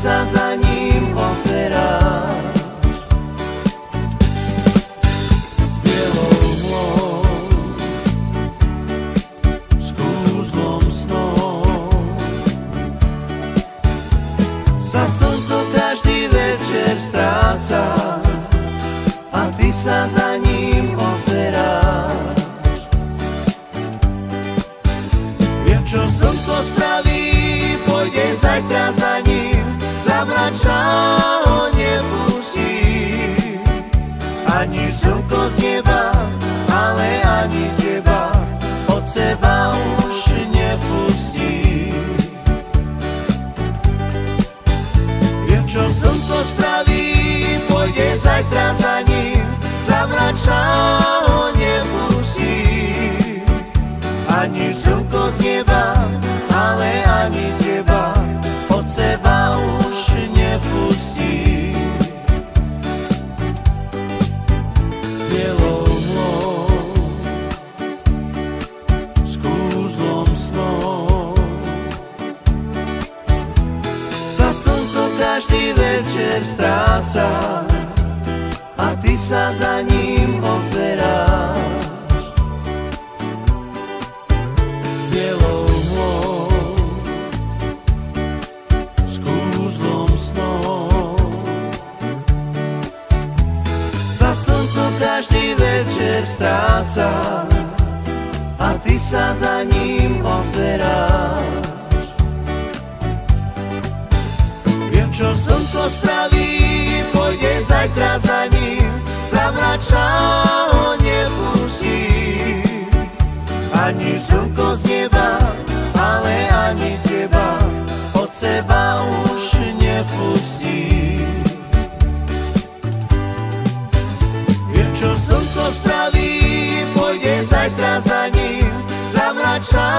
sa za ním ozeráš. S bielou mlou, s kúzlom snov sa slnko každý večer stráca a ty sa za ním ozeráš. Viem, čo slnko spraví, pôjde zajtra za ním, za mračná ho nepustí. Ani slnko z neba, ale ani teba od seba už nepustí. Viem, čo slnko spraví, pôjde zajtra za ním, za mračná ho nepustí. Ani slnko z neba, ale ani teba od seba už nepustí. S bielou mlou, s kúzlom snov sa slnko každý večer stráca a ty sa za ním ozeráš. S bielou mlou, s kúzlom snov sa slnko každý večer stráca a ty sa za ním ozeráš. Viem, čo slnko spraví, pôjde zajtra za ním, za mračná ho nepustí. Ani slnko z neba, ale ani teba od seba už nepustí. Viem, čo slnko spraví, pôjde zajtra za ním, za mračná